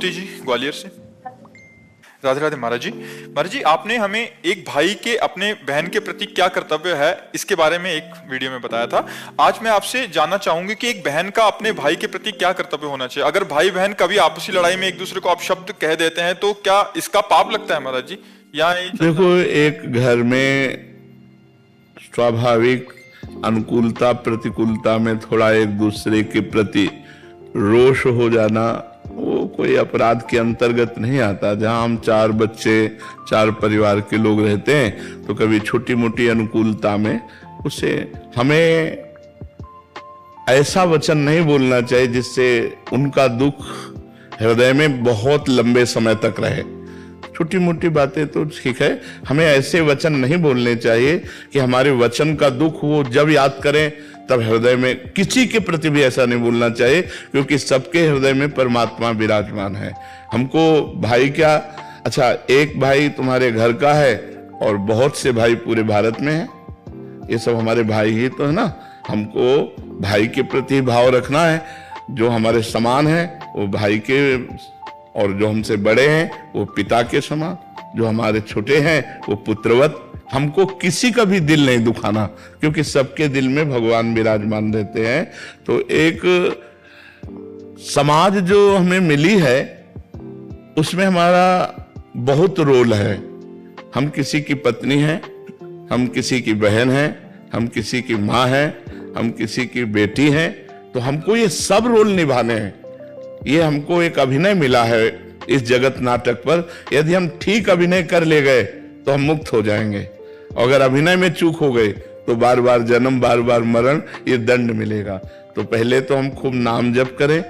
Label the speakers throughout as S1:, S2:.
S1: मुफ्ती जी ग्वालियर से। राधे राधे महाराज जी। महाराज जी, आपने हमें एक भाई के अपने बहन के प्रति क्या कर्तव्य है इसके बारे में एक वीडियो में बताया था। आज मैं आपसे जानना चाहूंगी कि एक बहन का अपने भाई के प्रति क्या कर्तव्य होना चाहिए। अगर भाई बहन कभी आपसी लड़ाई में एक दूसरे को आप शब्द कह देते हैं तो क्या इसका पाप लगता है महाराज जी, या
S2: देखो, एक घर में स्वाभाविक अनुकूलता प्रतिकूलता में थोड़ा एक दूसरे के प्रति रोष हो जाना वो कोई अपराध के अंतर्गत नहीं आता। जहां हम 4 बच्चे 4 परिवार के लोग रहते हैं तो कभी छोटी मोटी अनुकूलता में उसे हमें ऐसा वचन नहीं बोलना चाहिए जिससे उनका दुख हृदय में बहुत लंबे समय तक रहे। छोटी मोटी बातें तो ठीक है, हमें ऐसे वचन नहीं बोलने चाहिए कि हमारे वचन का दुख वो जब याद करें तब हृदय में, किसी के प्रति भी ऐसा नहीं बोलना चाहिए, क्योंकि सबके हृदय में परमात्मा विराजमान है। हमको भाई क्या, अच्छा एक भाई तुम्हारे घर का है और बहुत से भाई पूरे भारत में है, ये सब हमारे भाई ही तो है ना। हमको भाई के प्रति भाव रखना है। जो हमारे समान है वो भाई के, और जो हमसे बड़े हैं वो पिता के समान, जो हमारे छोटे हैं वो पुत्रवत। हमको किसी का भी दिल नहीं दुखाना, क्योंकि सबके दिल में भगवान विराजमान रहते हैं। तो एक समाज जो हमें मिली है उसमें हमारा बहुत रोल है। हम किसी की पत्नी हैं, हम किसी की बहन हैं, हम किसी की माँ हैं, हम किसी की बेटी हैं, तो हमको ये सब रोल निभाने हैं। ये हमको एक अभिनय मिला है इस जगत नाटक पर। यदि हम ठीक अभिनय कर ले गए तो हम मुक्त हो जाएंगे, और अगर अभिनय में चूक हो गए तो बार बार जन्म, बार बार मरण, ये दंड मिलेगा। तो पहले तो हम खूब नाम जप करें,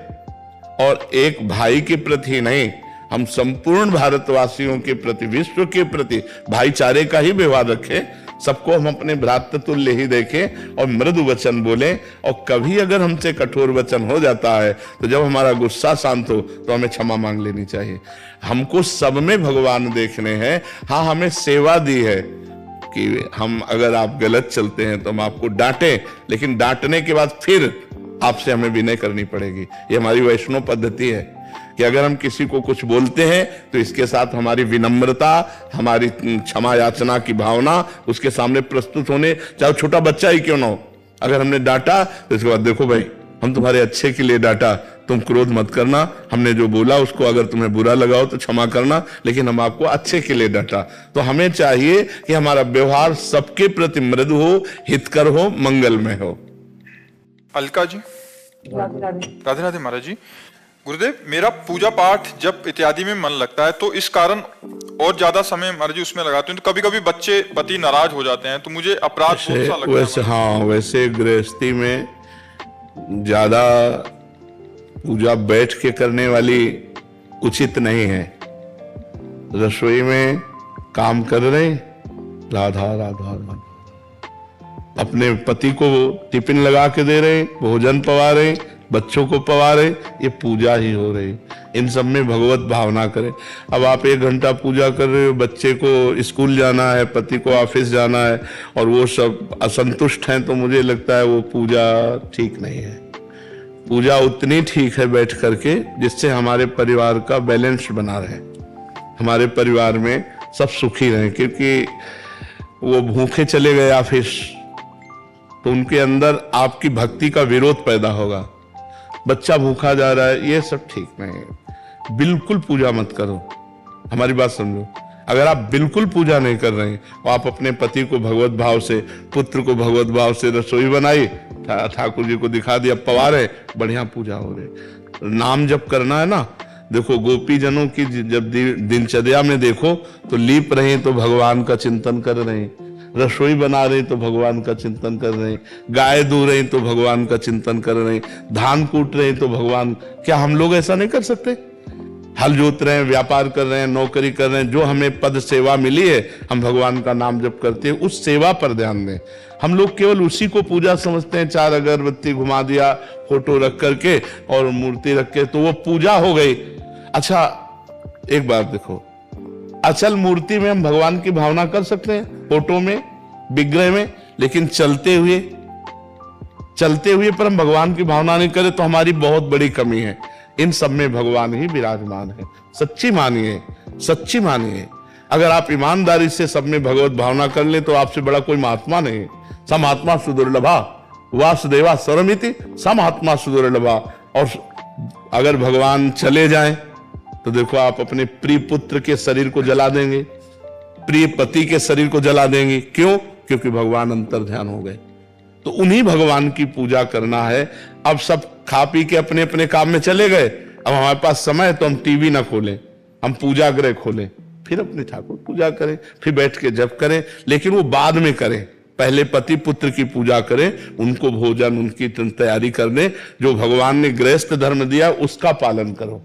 S2: और एक भाई के प्रति नहीं, हम संपूर्ण भारतवासियों के प्रति, विश्व के प्रति भाईचारे का ही व्यवहार रखें। सबको हम अपने भ्रातृ तुल्य ही देखें और मृदु वचन बोलें। और कभी अगर हमसे कठोर वचन हो जाता है तो जब हमारा गुस्सा शांत हो तो हमें क्षमा मांग लेनी चाहिए। हमको सब में भगवान देखने हैं। हाँ, हमें सेवा दी है कि हम, अगर आप गलत चलते हैं तो हम आपको डांटें, लेकिन डांटने के बाद फिर आपसे हमें विनय करनी पड़ेगी। ये हमारी वैष्णव पद्धति है कि अगर हम किसी को कुछ बोलते हैं तो इसके साथ हमारी विनम्रता, हमारी क्षमा याचना की भावना उसके सामने प्रस्तुत होने, चाहे छोटा बच्चा ही क्यों ना हो। अगर हमने डांटा तो इसके बाद देखो भाई, हम तुम्हारे अच्छे के लिए डांटा, तुम क्रोध मत करना, हमने जो बोला उसको अगर तुम्हें बुरा लगाओ तो क्षमा करना, लेकिन हम आपको अच्छे के लिए डांटा। तो हमें चाहिए कि हमारा व्यवहार सबके प्रति मृदु हो, हितकर हो, मंगलमय हो।
S1: अलका जी। राधे राधे महाराज जी। गुरुदेव, मेरा पूजा पाठ जब इत्यादि में मन लगता है तो इस कारण और ज्यादा समय महाराज जी उसमें लगाते हैं, तो कभी कभी बच्चे पति नाराज हो जाते हैं तो मुझे अपराध सा लगता है।
S2: वैसे हाँ, वैसे गृहस्थी में ज्यादा पूजा बैठ के करने वाली उचित नहीं है। रसोई में काम कर रहे, राधा राधा राधा, अपने पति को टिफिन लगा के दे रहे, भोजन पवा रहे, बच्चों को पवा रहे, ये पूजा ही हो रही। इन सब में भगवत भावना करें। अब आप 1 घंटा पूजा कर रहे हो, बच्चे को स्कूल जाना है, पति को ऑफिस जाना है, और वो सब असंतुष्ट हैं, तो मुझे लगता है वो पूजा ठीक नहीं है। पूजा उतनी ठीक है बैठ करके जिससे हमारे परिवार का बैलेंस बना रहे, हमारे परिवार में सब सुखी रहे। क्योंकि वो भूखे चले गए ऑफिस तो उनके अंदर आपकी भक्ति का विरोध पैदा होगा। बच्चा भूखा जा रहा है, ये सब ठीक नहीं है। बिल्कुल पूजा मत करो, हमारी बात समझो। अगर आप बिल्कुल पूजा नहीं कर रहे हैं, आप अपने पति को भगवत भाव से, पुत्र को भगवत भाव से रसोई बनाई, ठाकुर जी को दिखा दिया, पवा रहे, बढ़िया पूजा हो रही। नाम जप करना है ना। देखो, गोपी जनों की जब दिनचर्या में देखो तो लीप रहे तो भगवान का चिंतन कर रहे हैं, रसोई बना रहे तो भगवान का चिंतन कर रहे हैं, गाय दूह रहे तो भगवान का चिंतन कर रहे हैं, धान कूट रहे तो भगवान। क्या हम लोग ऐसा नहीं कर सकते? हल जोत रहे हैं, व्यापार कर रहे हैं, नौकरी कर रहे हैं, जो हमें पद सेवा मिली है हम भगवान का नाम जप करते हैं, उस सेवा पर ध्यान दें। हम लोग केवल उसी को पूजा समझते हैं। 4 अगरबत्ती घुमा दिया, फोटो रख करके और मूर्ति रख के, तो वो पूजा हो गई। अच्छा, एक बात देखो, अचल मूर्ति में हम भगवान की भावना कर सकते हैं, फोटो में, विग्रह में, लेकिन चलते हुए पर हम भगवान की भावना नहीं करें तो हमारी बहुत बड़ी कमी है। इन सब में भगवान ही विराजमान है। सच्ची मानिए, सच्ची मानिए। अगर आप ईमानदारी से सब में भगवत भावना कर ले तो आपसे बड़ा कोई महात्मा नहीं। समात्मा सुदुर्लभा वासुदेवा सर्वमिति, समात्मा सुदुर्लभा। और अगर भगवान चले जाएं तो देखो आप अपने प्रिय पुत्र के शरीर को जला देंगे, प्रिय पति के शरीर को जला देंगे। क्यों? क्योंकि भगवान अंतर ध्यान हो गए। तो उन्हीं भगवान की पूजा करना है। अब सब खा पी के अपने अपने काम में चले गए, अब हमारे पास समय है तो हम टीवी ना खोलें, हम पूजा गृह खोलें, फिर अपने ठाकुर पूजा करें, फिर बैठ के जप करें। लेकिन वो बाद में करें, पहले पति पुत्र की पूजा करें, उनको भोजन उनकी तैयारी कर दें। जो भगवान ने गृहस्थ धर्म दिया उसका पालन करो।